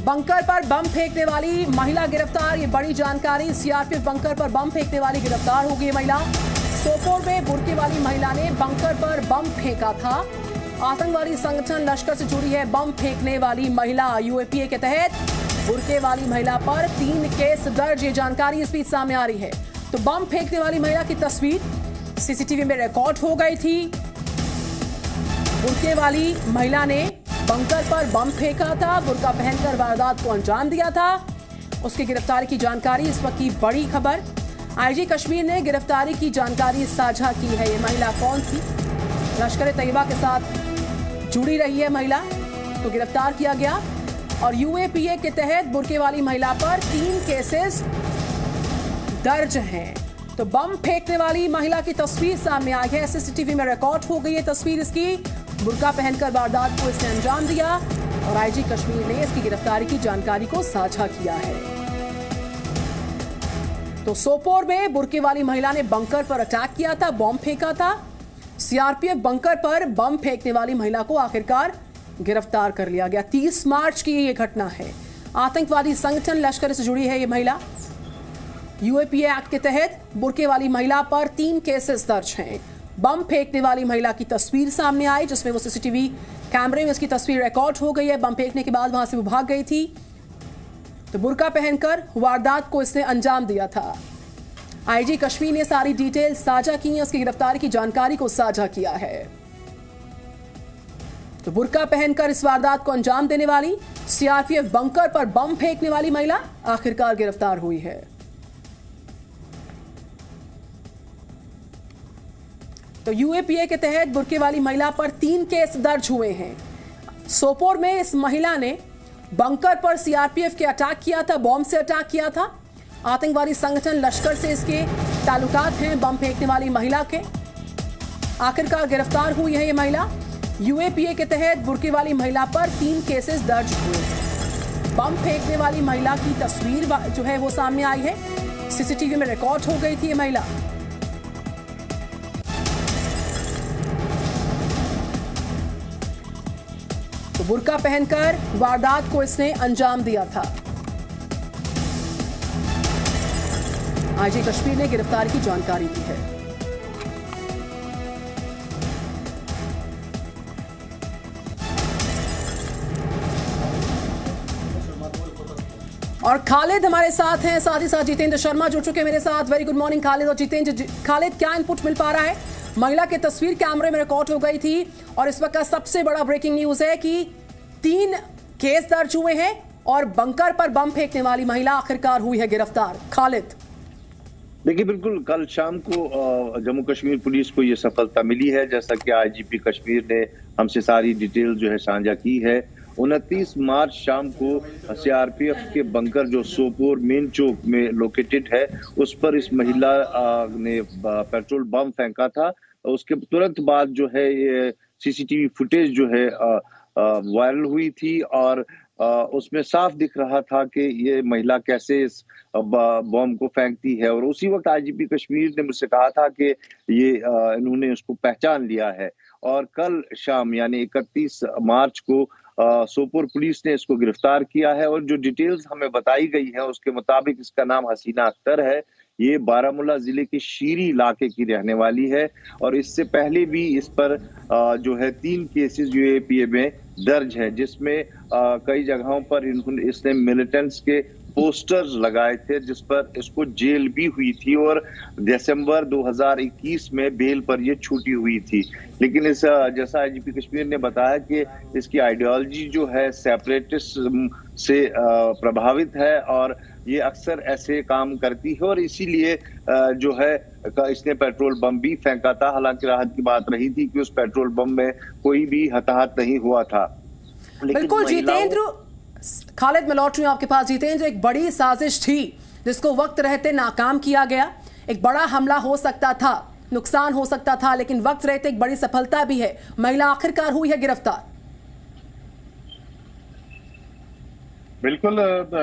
Bunker पर बम फेंकने वाली महिला गिरफ्तार। ये बड़ी जानकारी। सीआरपीएफ बंकर पर बम फेंकने वाली गिरफ्तार हो गई महिला। सोपोर में बुर्के वाली महिला ने बंकर पर बम फेंका था। आतंकवादी संगठन लश्कर से जुड़ी है बम फेंकने वाली महिला। यूएपीए के तहत बुर्के वाली महिला पर 3 केस दर्ज। ये जानकारी इस बीच सामने आ रही है। तो बम फेंकने वाली महिला की तस्वीर सीसीटीवी में रिकॉर्ड हो गई थी। बुर्के वाली महिला ने बंकर पर बम फेंका था, बुर्का पहनकर वारदात को अंजाम दिया था। उसकी गिरफ्तारी की जानकारी इस वक्त की बड़ी खबर। आईजी कश्मीर ने गिरफ्तारी की जानकारी साझा की है। ये महिला कौन थी? लश्कर तैयबा के साथ जुड़ी रही है महिला, तो गिरफ्तार किया गया। और यूएपीए के तहत बुर्के वाली महिला पर 3 केसेस दर्ज हैं। तो बम फेंकने वाली महिला की तस्वीर सामने आई है। सीसीटीवी में रिकॉर्ड हो गई है तस्वीर इसकी। बुर्का पहनकर वारदात को इसने अंजाम दिया और आईजी कश्मीर ने इसकी गिरफ्तारी की जानकारी को साझा किया है। तो सोपोर में बुर्के वाली महिला ने बंकर पर अटैक किया था, बम फेंका था। सीआरपीएफ बंकर पर बम फेंकने वाली महिला को आखिरकार गिरफ्तार कर लिया गया। 30 मार्च की ये घटना है। आतंकवादी संगठन लश्कर से जुड़ी है ये महिला। यूएपीए एक्ट के तहत बुर्के वाली महिला पर 3 केसेस दर्ज हैं। बम फेंकने वाली महिला की तस्वीर सामने आई, जिसमें वो सीसीटीवी कैमरे में इसकी तस्वीर रिकॉर्ड हो गई है। बम फेंकने के बाद वहां से वो भाग गई थी। तो बुर्का पहनकर वारदात को इसने अंजाम दिया था। आईजी कश्मीर ने सारी डिटेल साझा की है, उसकी गिरफ्तारी की जानकारी को साझा किया है। तो बुर्का पहनकर इस वारदात को अंजाम देने वाली सीआरपीएफ बंकर पर बम फेंकने वाली महिला आखिरकार गिरफ्तार हुई है। तो यूएपीए के तहत बुर्के वाली महिला पर 3 केस दर्ज हुए हैं। सोपोर में इस महिला ने बंकर पर सीआरपीएफ के अटैक किया था, बॉम्ब से अटैक किया था। आतंकवादी संगठन लश्कर से इसके ताल्लुकात हैं बम फेंकने वाली महिला के। आखिरकार गिरफ्तार हुई है ये महिला। यूएपीए के तहत बुर्के वाली महिला पर 3 केसेस दर्ज हुए हैं। बम फेंकने वाली महिला की तस्वीर जो है वो सामने आई है। सीसीटीवी में रिकॉर्ड हो गई थी ये महिला। तो बुर्का पहनकर वारदात को इसने अंजाम दिया था। आईजी कश्मीर ने गिरफ्तारी की जानकारी दी है। और खालिद हमारे साथ हैं, साथ ही साथ जितेंद्र शर्मा जुड़ चुके हैं मेरे साथ। वेरी गुड मॉर्निंग खालिद और जितेंद्र। खालिद, क्या इनपुट मिल पा रहा है? महिला की तस्वीर कैमरे में रिकॉर्ड हो गई थी और इस वक्त का सबसे बड़ा ब्रेकिंग न्यूज है कि 3 केस दर्ज हुए हैं और बंकर पर बम फेंकने वाली महिला आखिरकार हुई है गिरफ्तार। खालिद, देखिए, बिल्कुल कल शाम को जम्मू कश्मीर पुलिस को ये सफलता मिली है, जैसा कि आईजीपी कश्मीर ने हमसे सारी डिटेल जो है साझा की है। 29 मार्च शाम को सीआरपीएफ के बंकर जो सोपोर मेन चौक में लोकेटेड है, उस पर इस महिला ने पेट्रोल बम फेंका था। उसके तुरंत बाद जो है ये सीसीटीवी फुटेज जो है वायरल हुई थी और उसमें साफ दिख रहा था कि ये महिला कैसे इस बम को फेंकती है। और उसी वक्त आईजीपी कश्मीर ने मुझसे कहा था कि ये इन्होंने उसको पहचान लिया है। और कल शाम यानी 31 मार्च को सोपोर पुलिस ने इसको गिरफ्तार किया है। और जो डिटेल्स हमें बताई गई है उसके मुताबिक इसका नाम हसीना अख्तर है। ये बारामूला जिले के शीरी इलाके की रहने वाली है और इससे पहले भी इस पर जो है 3 केसेस यूएपीए में दर्ज है, जिसमें कई जगहों पर इसने मिलिटेंट्स के पोस्टर्स लगाए थे, जिस पर इसको जेल भी हुई थी और दिसंबर 2021 में बेल पर ये छूटी हुई थी। लेकिन इस जैसा आईजीपी कश्मीर ने बताया कि इसकी आइडियोलॉजी जो है सेपरेटिज्म से प्रभावित है और ये अक्सर ऐसे काम करती है और इसीलिए जो है इसने पेट्रोल बम भी फेंका था। हालांकि राहत की बात रही थी कि उस पेट्रोल बम में कोई भी हताहत नहीं हुआ था। बिल्कुल जितेंद्र, खालिद मैं लौट रही हूं आपके पास। जितेंद्र, एक बड़ी साजिश थी जिसको वक्त रहते नाकाम किया गया। एक बड़ा हमला हो सकता था, नुकसान हो सकता था, लेकिन वक्त रहते एक बड़ी सफलता भी है। महिला आखिरकार हुई है गिरफ्तार। बिल्कुल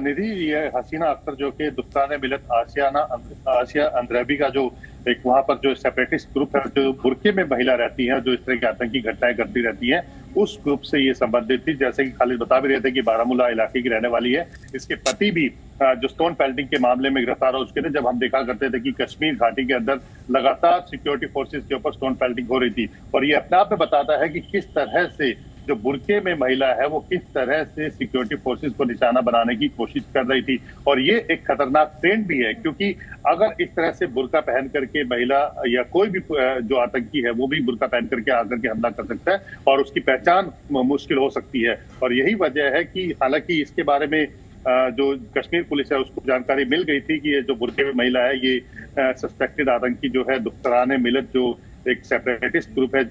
निधि, ये हसीना अख्तर जो कि दुस्तान मिलत आसिया अंद्रबी का जो एक वहां पर जो सेपरेटिस्ट ग्रुप है, जो बुर्के में महिला रहती है, जो इस तरह की आतंकी घटनाएं करती रहती है, उस ग्रुप से ये संबंधित थी। जैसे कि खालिद बता भी रहे थे कि बारामूला इलाके की रहने वाली है। इसके पति भी जो स्टोन पेल्टिंग के मामले में गिरफ्तार हो चुके थे। जब हम देखा करते थे कि कश्मीर घाटी के अंदर लगातार सिक्योरिटी फोर्सेस के ऊपर स्टोन पेल्टिंग हो रही थी, और ये अपने आप में बताता है कि किस तरह से जो बुर्के में महिला है वो किस तरह से सिक्योरिटी फोर्सेस को निशाना बनाने की कोशिश कर रही थी। और ये एक खतरनाक ट्रेंड भी है, क्योंकि अगर इस तरह से बुर्का पहन करके महिला या कोई भी जो आतंकी है वो भी बुर्का पहन करके आकर के हमला कर सकता है और उसकी पहचान मुश्किल हो सकती है। और यही वजह है कि हालांकि इसके बारे में जो कश्मीर पुलिस है उसको जानकारी मिल गई थी कि ये जो बुर्के में महिला है ये सस्पेक्टेड आतंकी जो है दुख्तरान मिलत, जो एक सेपरेटिस्ट ग्रुप है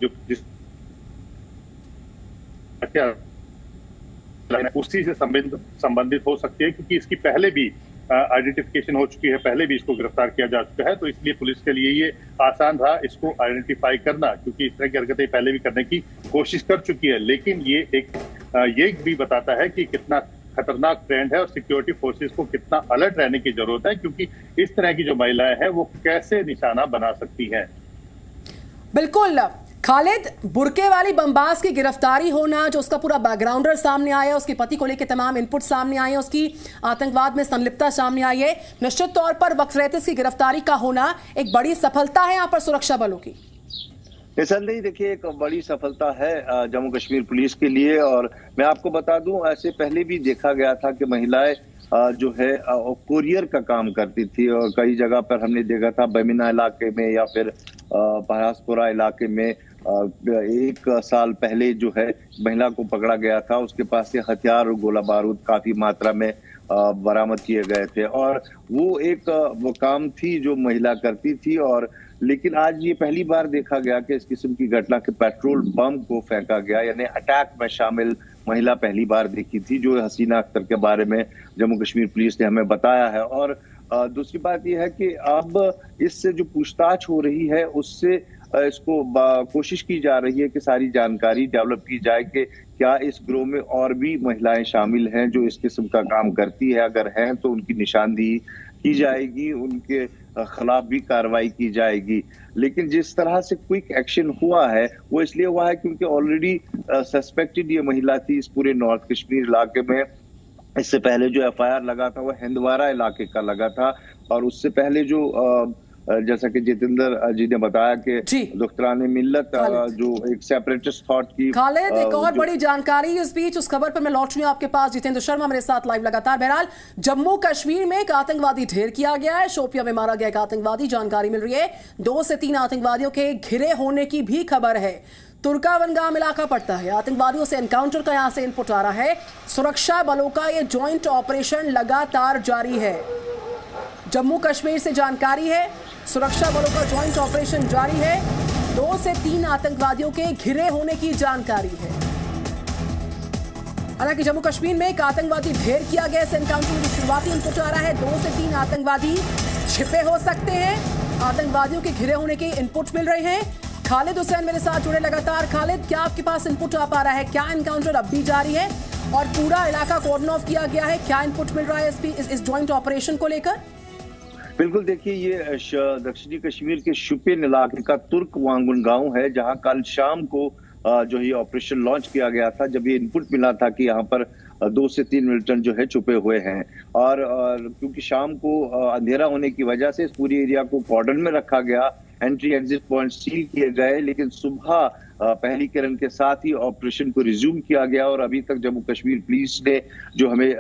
जो जिस उसी से संबंधित हो सकती है, क्योंकि इसकी पहले भी आइडेंटिफिकेशन हो चुकी है, पहले भी इसको गिरफ्तार किया जा चुका है। तो इसलिए पुलिस के लिए ये आसान रहा इसको आइडेंटिफाई करना, क्योंकि इस तरह की हरकतें पहले भी करने की कोशिश कर चुकी है। लेकिन ये भी बताता है कि कितना खतरनाक ट्रेंड है और सिक्योरिटी फोर्सेस को कितना अलर्ट रहने की जरूरत है, क्योंकि इस तरह की जो महिलाएं हैं वो कैसे निशाना बना सकती हैं। बिल्कुल खालिद, बुरके वाली बमबाज की गिरफ्तारी होना, जो उसका पूरा बैकग्राउंडर सामने आया, उसके पति को लेकर तमाम इनपुट सामने आए, उसकी आतंकवाद में संलिप्तता सामने आई है, निश्चित तौर पर वक्त रहते इसकी गिरफ्तारी का होना एक बड़ी सफलता है यहाँ पर सुरक्षा बलों की। निसंदेह देखिए एक बड़ी सफलता है जम्मू कश्मीर पुलिस के लिए। और मैं आपको बता दूं, ऐसे पहले भी देखा गया था कि महिलाएं जो है कुरियर का काम करती थी, और कई जगह पर हमने देखा था बमिना इलाके में या फिर पहासपुरा इलाके में 1 साल पहले जो है महिला को पकड़ा गया था, उसके पास से हथियार और गोला बारूद काफी मात्रा में बरामद किए गए थे। और वो काम थी जो महिला करती थी। और लेकिन आज ये पहली बार देखा गया कि इस किस्म की घटना के पेट्रोल बम को फेंका गया, यानी अटैक में शामिल महिला पहली बार देखी थी, जो हसीना अख्तर के बारे में जम्मू कश्मीर पुलिस ने हमें बताया है। और दूसरी बात यह है कि अब इससे जो पूछताछ हो रही है उससे इसको कोशिश की जा रही है कि सारी जानकारी डेवलप की जाए कि क्या इस गिरोह में और भी महिलाएं शामिल हैं जो इस किस्म का काम करती है। अगर हैं तो उनकी निशानदेही की जाएगी, उनके खिलाफ भी कार्रवाई की जाएगी। लेकिन जिस तरह से क्विक एक्शन हुआ है वो इसलिए हुआ है क्योंकि ऑलरेडी सस्पेक्टेड ये महिला थी इस पूरे नॉर्थ कश्मीर इलाके में। इससे पहले जो एफआईआर लगा था वो हिंदवारा इलाके का लगा था, और उससे पहले जो जैसा कि जितेंद्र जी ने बताया कि दुख्तरान मिल्लत जो एक सेपरेटिस्ट थॉट की। खालिद, एक और बड़ी जानकारी इस बीच, उस खबर पर मैं लौट रही हूं आपके पास। जितेंद्र शर्मा मेरे साथ लाइव लगातार। बहरहाल जम्मू कश्मीर में एक आतंकवादी ढेर किया गया है, शोपिया में मारा गया एक आतंकवादी, जानकारी मिल रही है 2 से 3 आतंकवादियों के घिरे होने की भी खबर है। तुर्कावनगाम इलाका पड़ता है, आतंकवादियों से एनकाउंटर का यहां से इनपुट आ रहा है। सुरक्षा बलों का यह ज्वाइंट ऑपरेशन लगातार जारी है। जम्मू कश्मीर से जानकारी है, सुरक्षा बलों का ज्वाइंट ऑपरेशन जारी है। 2 से 3 आतंकवादियों के घिरे होने की जानकारी है। हालांकि जम्मू कश्मीर में एक आतंकवादी ढेर किया गया, इस एनकाउंटर में शुरुआती इनपुट आ रहा है 2 से 3 आतंकवादी छिपे हो सकते हैं। आतंकवादियों के घिरे होने के इनपुट मिल रहे हैं। खालिद हुसैन मेरे साथ जुड़े लगातार। खालिद, क्या आपके पास इनपुट आ पा रहा है? क्या एनकाउंटर अब भी जारी है और पूरा इलाका कॉर्डन ऑफ किया गया है? क्या इनपुट मिल रहा है इस ज्वाइंट ऑपरेशन को लेकर? बिल्कुल, देखिए ये दक्षिणी कश्मीर के शुपिन इलाके का तुर्क वांगुन गांव है, जहां कल शाम को जो ये ऑपरेशन लॉन्च किया गया था, जब ये इनपुट मिला था कि यहाँ पर 2 से 3 मिलिटेंट जो है छुपे हुए हैं। और क्योंकि शाम को अंधेरा होने की वजह से इस पूरी एरिया को कॉर्डन में रखा गया, एंट्री एग्जिट पॉइंट सील किए गए। लेकिन सुबह पहली किरण के साथ ही ऑपरेशन को रिज्यूम किया गया, और अभी तक जम्मू कश्मीर पुलिस ने जो हमें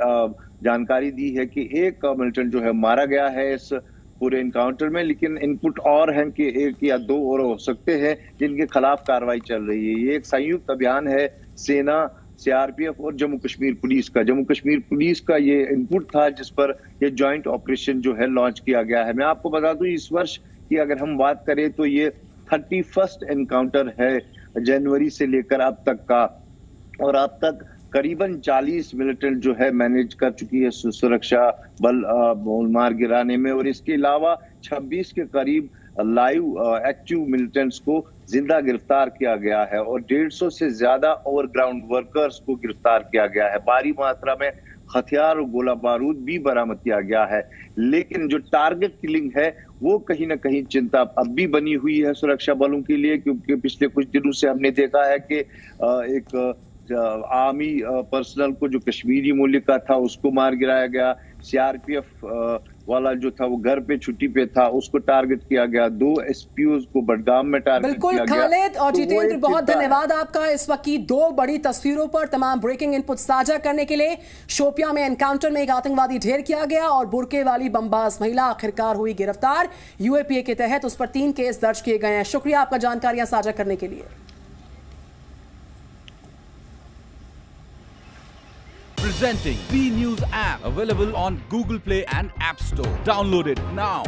जानकारी दी है कि 1 मिलिटेंट जो है मारा गया है इस पूरे इनकाउंटर में। लेकिन इनपुट और हैं कि 1 या 2 और हो सकते हैं जिनके खिलाफ कार्रवाई चल रही है। ये एक संयुक्त अभियान है सेना, सीआरपीएफ और जम्मू कश्मीर पुलिस का। जम्मू कश्मीर पुलिस का ये इनपुट था जिस पर ये ज्वाइंट ऑपरेशन जो है लॉन्च किया गया है। मैं आपको बता दूं, इस वर्ष की अगर हम बात करें तो ये 31st एनकाउंटर है जनवरी से लेकर अब तक का, और अब तक करीबन 40 मिलिटेंट जो है मैनेज कर चुकी है सुरक्षा बल मार गिराने में। और इसके अलावा 26 के करीब लाइव एक्टिव मिलिटेंट्स को जिंदा गिरफ्तार किया गया है, और 150 से ज्यादा ओवरग्राउंड वर्कर्स को गिरफ्तार किया गया है। भारी मात्रा में हथियार और गोला बारूद भी बरामद किया गया है। लेकिन जो टारगेट किलिंग है वो कहीं ना कहीं चिंता अब भी बनी हुई है सुरक्षा बलों के लिए, क्योंकि पिछले कुछ दिनों से हमने देखा है कि एक आर्मी पर्सनल को जो कश्मीरी मूल्य का था उसको मार गिराया गया। सीआरपीएफ वाला जो था वो घर पे छुट्टी पे था, उसको टारगेट किया गया। 2 एसपीओ को बडगाम में टारगेट बिल्कुल किया गया। खालिद और तो वो जितेंद्र, एक बहुत चिंता है। धन्यवाद आपका इस वक्त की 2 बड़ी तस्वीरों पर तमाम ब्रेकिंग इनपुट साझा करने के लिए। शोपियां में एनकाउंटर में एक आतंकवादी ढेर किया गया और बुरके वाली बमबाज महिला आखिरकार हुई गिरफ्तार। यूएपीए के तहत उस पर 3 केस दर्ज किए गए हैं। शुक्रिया आपका जानकारियां साझा करने के लिए। Presenting B News app, available on Google Play and App Store. Download it now.